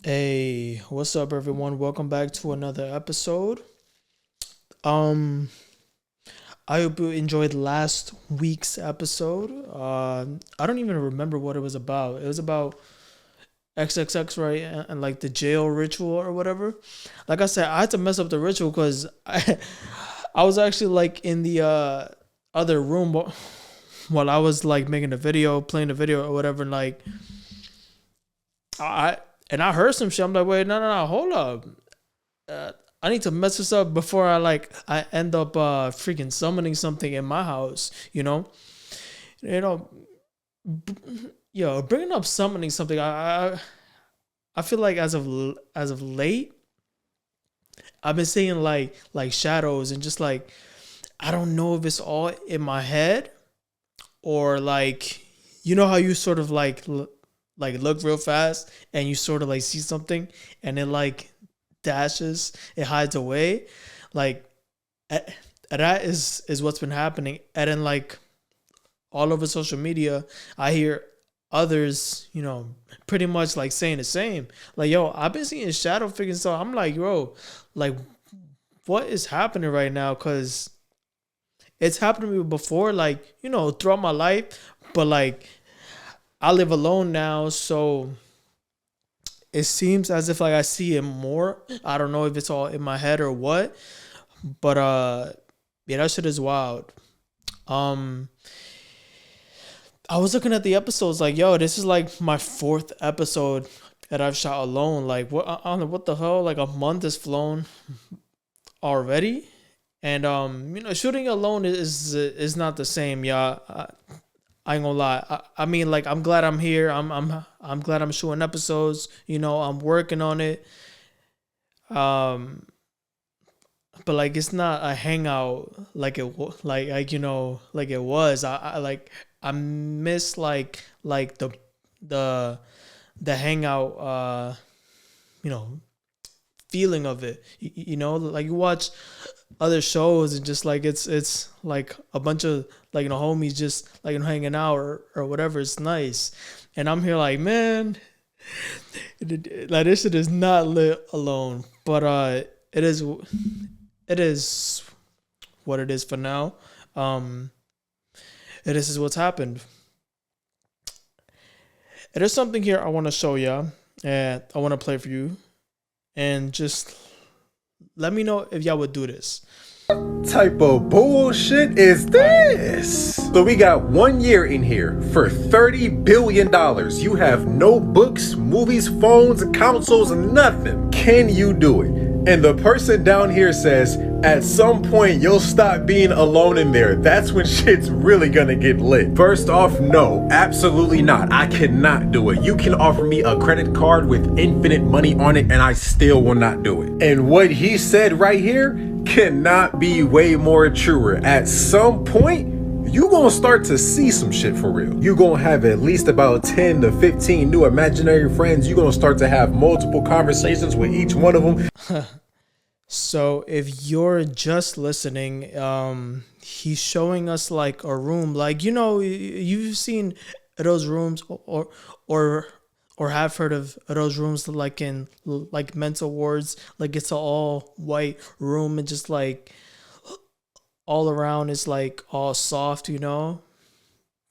Hey, what's up, everyone? Welcome back to another episode. Um, I hope you enjoyed last week's episode. I don't even remember what it was about. It was about XXX, right? And like the jail ritual or whatever. Like I said, I had to mess up the ritual because I was actually like in the other room while I was like making a video, playing the video or whatever. And like I I heard some shit. I'm like, wait, no, hold up. uh, I need to mess this up before I end up freaking summoning something in my house. You know, bringing up summoning something. I feel like as of late, I've been seeing like shadows and just like I don't know if it's all in my head or like how you sort of like look real fast and you sort of like see something and it like dashes, it hides away. Like eh, that is what's been happening. And then like all over social media, I hear others, pretty much like saying the same. Like, yo, I've been seeing shadow figures. So I'm like, yo, like what is happening right now? Cause it's happened to me before, like, throughout my life. But like I live alone now, so it seems as if like I see it more. I don't know if it's all in my head or what, but yeah, that shit is wild. Um, I was looking at the episodes like, yo, this is like my fourth episode that I've shot alone. Like, what? I don't know what the hell. Like a month has flown already, and shooting alone is not the same, yeah. I ain't gonna lie. I mean, like, I'm glad I'm here. I'm glad I'm shooting episodes. I'm working on it. Um, but like it's not a hangout like like it was. I like I miss like the the hangout you know feeling of it. Like you watch other shows and just like it's like a bunch of like homies just like hanging out or whatever. It's nice, and I'm here like, man, like this shit is not lit alone. But it is what it is for now. Um, and this is what's happened. And there's something here I want to show you, and I want to play for you, and just let me know if y'all would do this. Type of bullshit is this? So we got 1 year in here for $30 billion. You have no books, movies, phones, consoles, nothing. Can you do it? And the person down here says, at some point you'll stop being alone in there. That's when shit's really gonna get lit. First off, no, absolutely not. I cannot do it. You can offer me a credit card with infinite money on it and I still will not do it. And what he said right here cannot be way more truer. At some point, you gonna start to see some shit for real. You gonna have at least about 10 to 15 new imaginary friends. You gonna start to have multiple conversations with each one of them. So if you're just listening, he's showing us like a room, like you've seen those rooms or or have heard of those rooms like in like mental wards, like it's an all white room and just like all around is like all soft,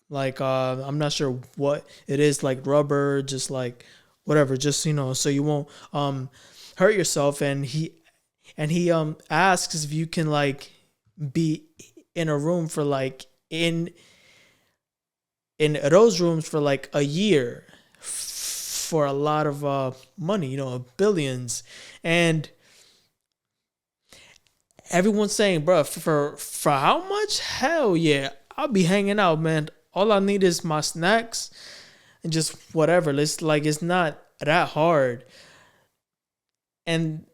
like I'm not sure what it is, like rubber, just like whatever, just so you won't hurt yourself. And he asks if you can like be in a room for like in those rooms for like a year for a lot of money, billions. And everyone's saying, bro, for how much? Hell yeah, I'll be hanging out, man. All I need is my snacks and just whatever. It's not that hard. And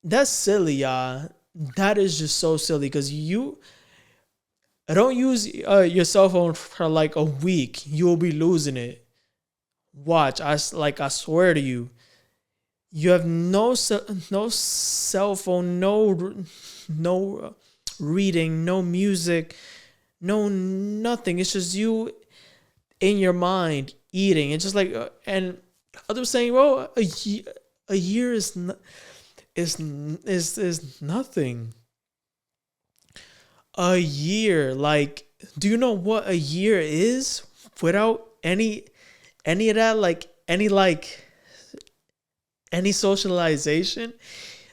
that's silly, y'all. That is just so silly because you don't use your cell phone for like a week. You will be losing it. Watch, I swear to you, you have no cell phone, no reading, no music, no nothing. It's just you in your mind eating. It's just like and Others saying, "Well, a year is nothing. A year, like, do you know what a year is without any of that, like any socialization?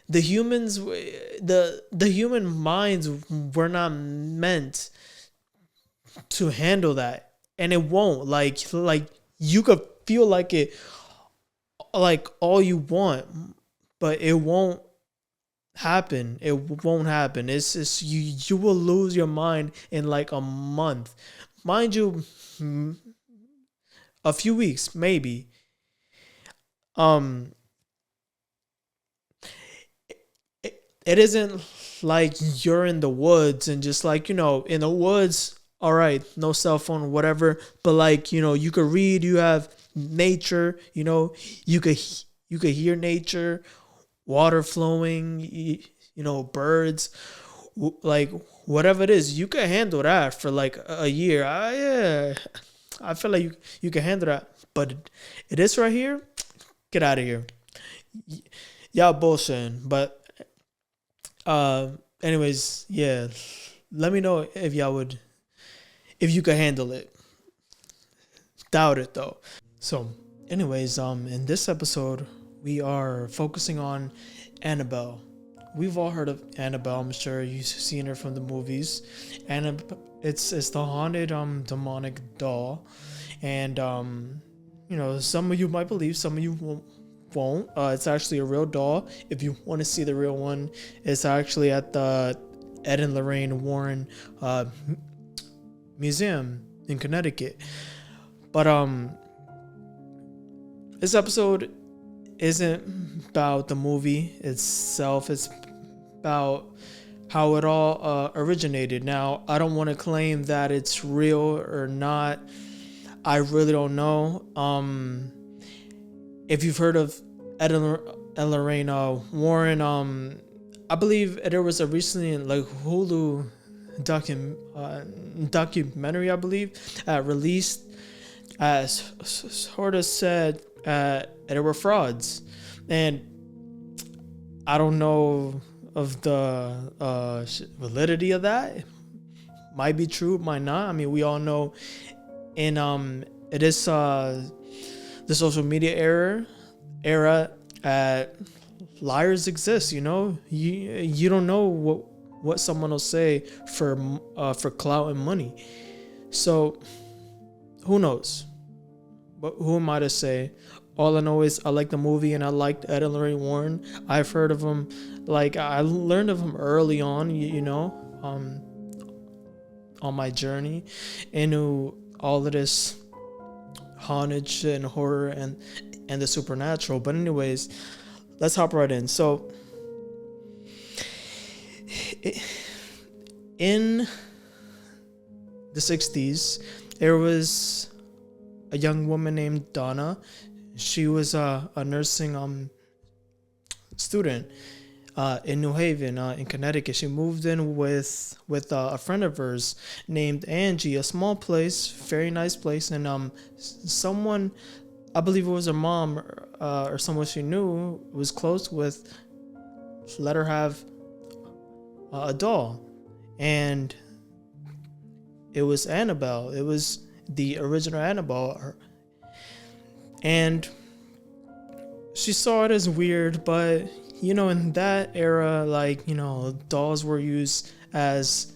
The humans, the human minds were not meant to handle that, and it won't. Like you could feel like it, like all you want, but it won't happen. It won't happen. It's just you will lose your mind in like a month, mind you, a few weeks maybe. Um, it isn't like you're in the woods and just like, in the woods, all right, no cell phone, whatever, but like, you could read, you have nature, you could you could hear nature, water flowing, birds, like whatever it is, you can handle that for like a year. Yeah, I feel like you can handle that, but it is right here. Get out of here. Y'all bullshitting. But anyways, yeah. Let me know if y'all would, if you could handle it. Doubt it though. So, anyways, in this episode, we are focusing on Annabelle. We've all heard of Annabelle. I'm sure you've seen her from the movies. It's the haunted demonic doll, and some of you might believe, some of you won't. It's actually a real doll. If you want to see the real one, it's actually at the Ed and Lorraine Warren Museum in Connecticut. But this episode isn't about the movie itself. It's about how it all originated. Now, I don't want to claim that it's real or not. I really don't know. If you've heard of Ed and Lorraine Warren, I believe there was a recently like Hulu documentary, I believe, released, as sort of said there were frauds, and I don't know of the validity of that. It might be true, might not. I mean, we all know in it is the social media era, liars exist. You don't know what someone will say for clout and money. So who knows? But who am I to say? All I know is I like the movie and I liked Ed and Lorraine Warren. I've heard of him, like I learned of him early on, on my journey into all of this haunted shit and horror and the supernatural. But anyways, let's hop right in. So in the 60s, there was a young woman named Donna. She was a nursing student in New Haven, in Connecticut. She moved in with a friend of hers named Angie. A small place, very nice place, and someone, I believe it was her mom or someone she knew was close with, let her have a doll, and it was Annabelle. It was the original Annabelle. And she saw it as weird, but in that era, like, dolls were used as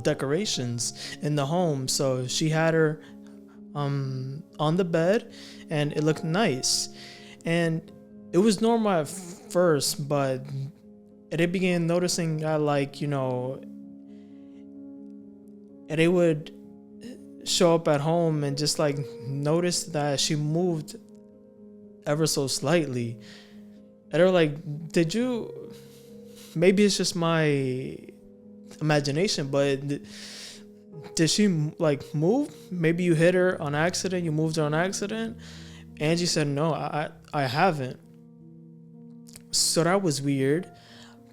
decorations in the home. So she had her on the bed, and it looked nice, and it was normal at first, but they began noticing that, like, and they would show up at home and just like notice that she moved ever so slightly, and they're like, maybe it's just my imagination, but did she like move? Maybe you hit her on accident, you moved her on accident. Angie said, no, I haven't. So that was weird,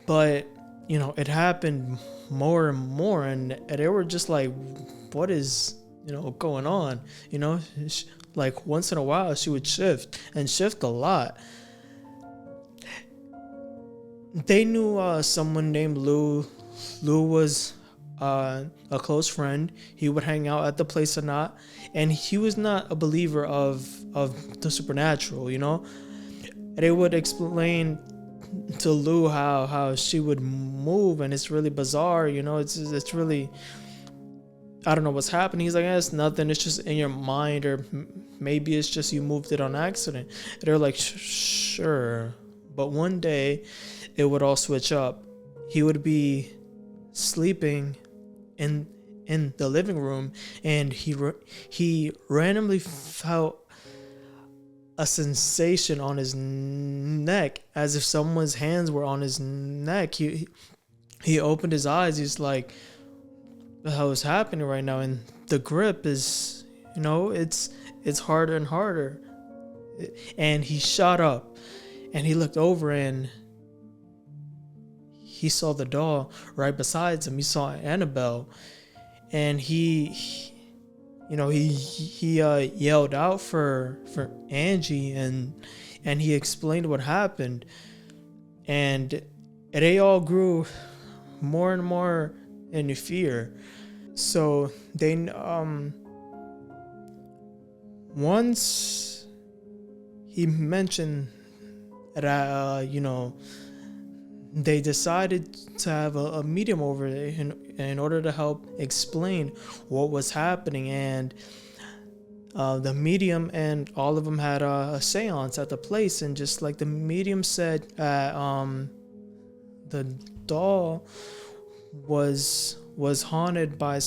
but it happened more and more, and they were just like, what is going on? like once in a while she would shift and shift a lot. They knew someone named Lou. Lou was a close friend. He would hang out at the place or not, and he was not a believer of the supernatural. They would explain to Lou how she would move, and it's really bizarre. It's really, I don't know what's happening. He's like, it's nothing. It's just in your mind, or maybe it's just you moved it on accident. And they're like, sure. But one day, it would all switch up. He would be sleeping in the living room, and he randomly felt a sensation on his neck, as if someone's hands were on his neck. He opened his eyes. He's like, what the hell is happening right now? And the grip is, it's harder and harder. And he shot up, and he looked over, and he saw the doll right beside him. He saw Annabelle, and he yelled out for Angie, and he explained what happened, and they all grew more and more in fear. So they once he mentioned that they decided to have a medium over there in order to help explain what was happening. And the medium and all of them had a seance at the place, and just like the medium said, the doll was haunted by a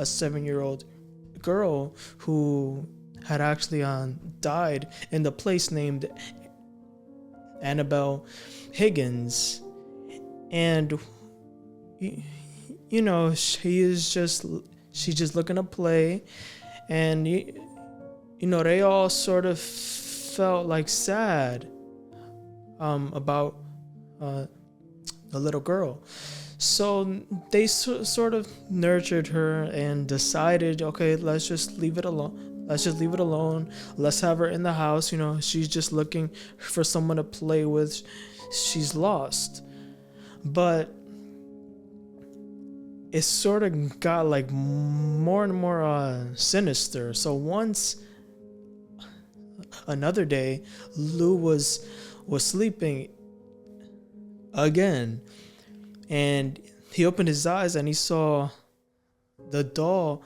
7-year-old girl who had actually died in the place named Annabelle Higgins. And she's just looking to play, and they all sort of felt like sad about the little girl. So they sort of nurtured her and decided, okay, let's just leave it alone. Let's have her in the house. She's just looking for someone to play with. She's lost. But it sort of got like more and more sinister. So another day, Lou was sleeping again, and he opened his eyes and he saw the doll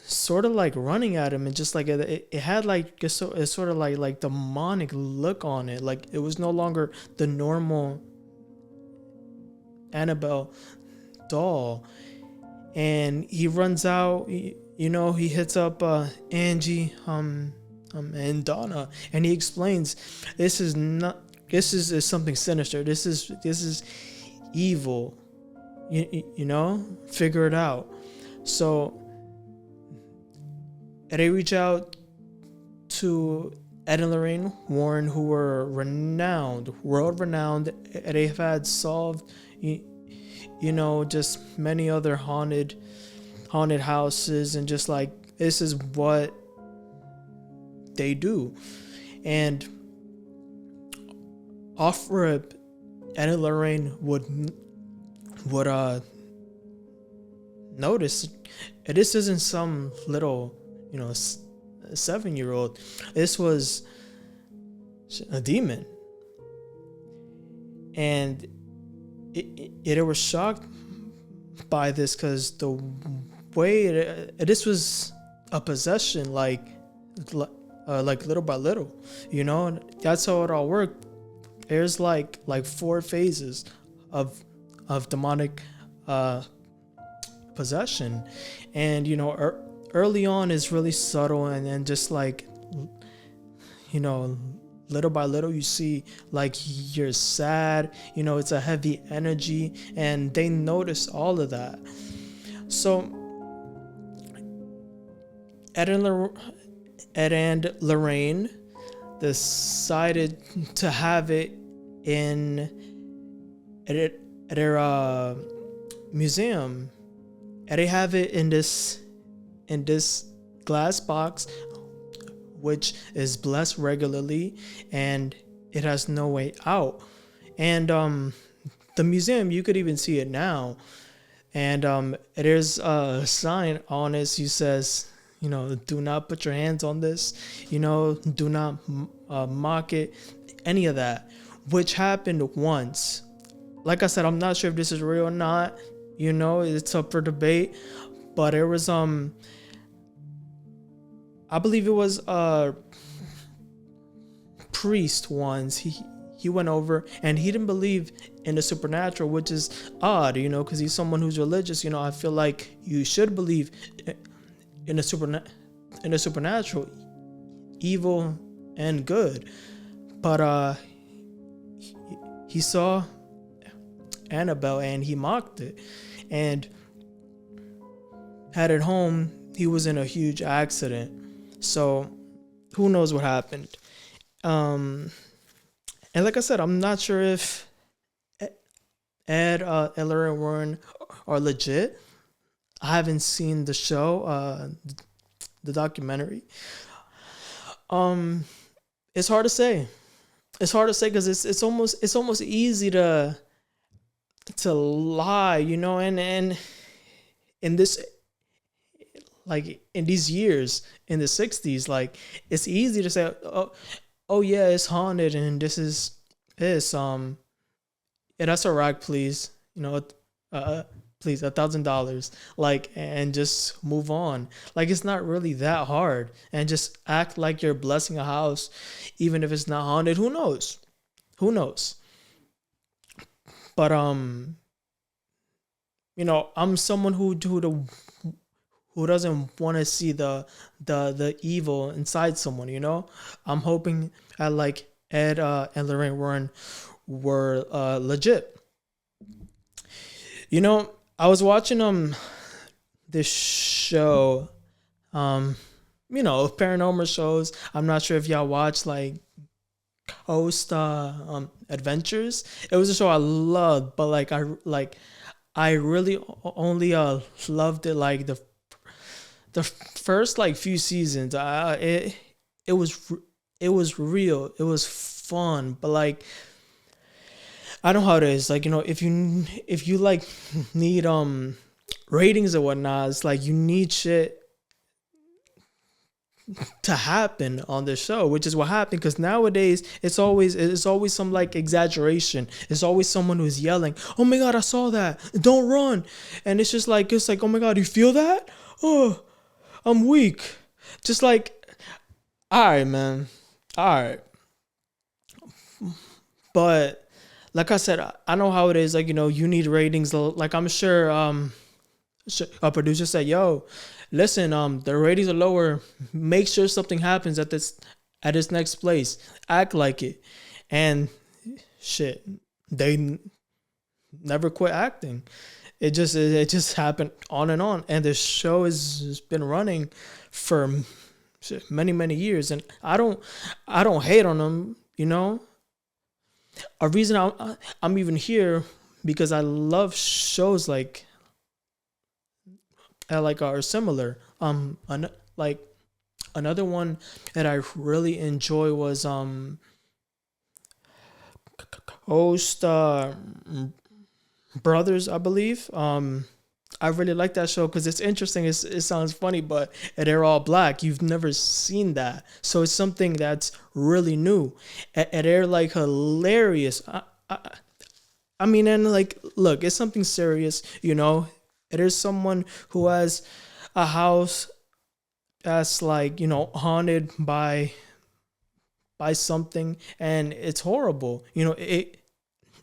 sort of like running at him, and just like it had like it's sort of like demonic look on it. Like it was no longer the normal Annabelle doll. And he runs out, he hits up Angie and Donna, and he explains, this is something sinister. This is evil. Figure it out. So they reach out to Ed and Lorraine Warren, who were world renowned. They've had solved just many other haunted houses, and just like, this is what they do. And off rip, Ed and Lorraine would notice this isn't some little 7-year-old. This was a demon. And they were shocked by this, because the way this was a possession, like little by little, that's how it all worked. There's like 4 phases of demonic possession, and early on is really subtle, and then just like little by little, you see like you're sad, it's a heavy energy, and they notice all of that. So Ed and Lorraine decided to have it at their museum, and they have it in this glass box, which is blessed regularly, and it has no way out. And the museum, you could even see it now, and there's a sign on it. Who says, do not put your hands on this. Do not mock it. Any of that, which happened once. Like I said, I'm not sure if this is real or not. It's up for debate. But it was I believe it was a priest once. He went over and he didn't believe in the supernatural, which is odd, because he's someone who's religious. I feel like you should believe in the supernatural, evil and good. But he saw Annabelle and he mocked it, and at home he was in a huge accident. So who knows what happened. And like I said, I'm not sure if Ed, Eller, and Warren are legit. I haven't seen the show, the documentary. It's hard to say. It's hard to say because it's almost easy to lie, and in this, like in these years in the 60s, like it's easy to say, oh yeah, it's haunted and this is this. Yeah, that's a rack, please. Please, $1,000. Like, and just move on. Like, it's not really that hard. And just act like you're blessing a house, even if it's not haunted. Who knows? Who knows? But I'm someone who doesn't want to see the evil inside someone. I'm hoping that like Ed and Lorraine Warren were legit. I was watching this show, paranormal shows. I'm not sure if y'all watch like Coast Adventures. It was a show I loved, but I really only loved it like the first like few seasons. It was real. It was fun, but like I know how it is. Like, if you like need ratings or whatnot, it's like you need shit to happen on the show, which is what happened. Because nowadays it's always some like exaggeration. It's always someone who's yelling, "Oh my god, I saw that! Don't run!" And it's like, "Oh my god, you feel that? Oh, I'm weak." Just like, all right, man, all right. But like I said, I know how it is. Like, you need ratings. Like, I'm sure a producer said, "Yo, listen, the ratings are lower. Make sure something happens at this next place. Act like it." And shit, they never quit acting. It just happened on and on. And the show has been running for many, many years. And I don't hate on them, A reason I'm even here because I love shows like are similar. Like another one that I really enjoy was Host Brothers, I believe. I really like that show because it's interesting. It sounds funny, but they're all black. You've never seen that, so it's something that's really new, and they're like hilarious. I mean, and like, look, it's something serious, There's someone who has a house that's like haunted by something, and it's horrible.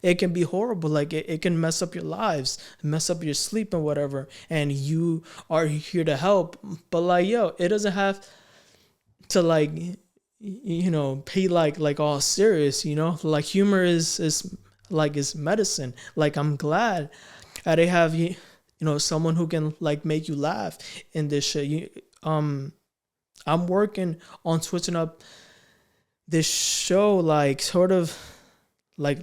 It can be horrible. Like it can mess up your lives, mess up your sleep and whatever. And you are here to help. But like, yo, it doesn't have to like, be like all serious, like humor is like is medicine. Like I'm glad that they have, someone who can like make you laugh in this shit. I'm working on switching up this show, like sort of like,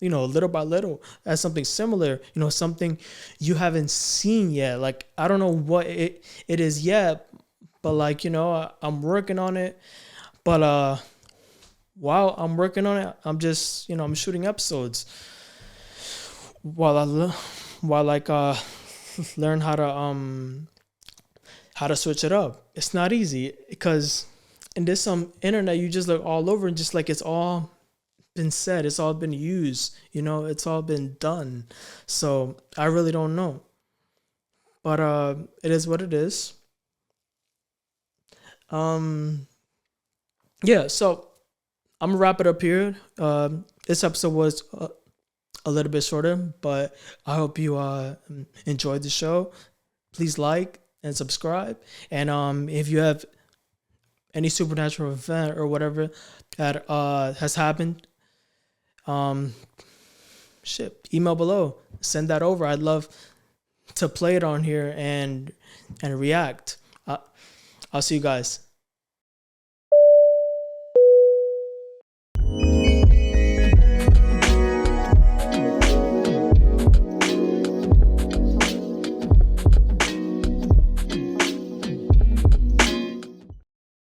little by little as something similar, something you haven't seen yet. Like, I don't know what it is yet, but like I'm working on it. But while I'm working on it, I'm just I'm shooting episodes while while like learn how to switch it up. It's not easy because in this some internet you just look all over and just like it's all been said, it's all been used, it's all been done. So I really don't know. But it is what it is. Um yeah, so I'm gonna wrap it up here. This episode was a little bit shorter, but I hope you enjoyed the show. Please like and subscribe. And if you have any supernatural event or whatever that has happened, um, email below. Send that over. I'd love to play it on here and react. I'll see you guys.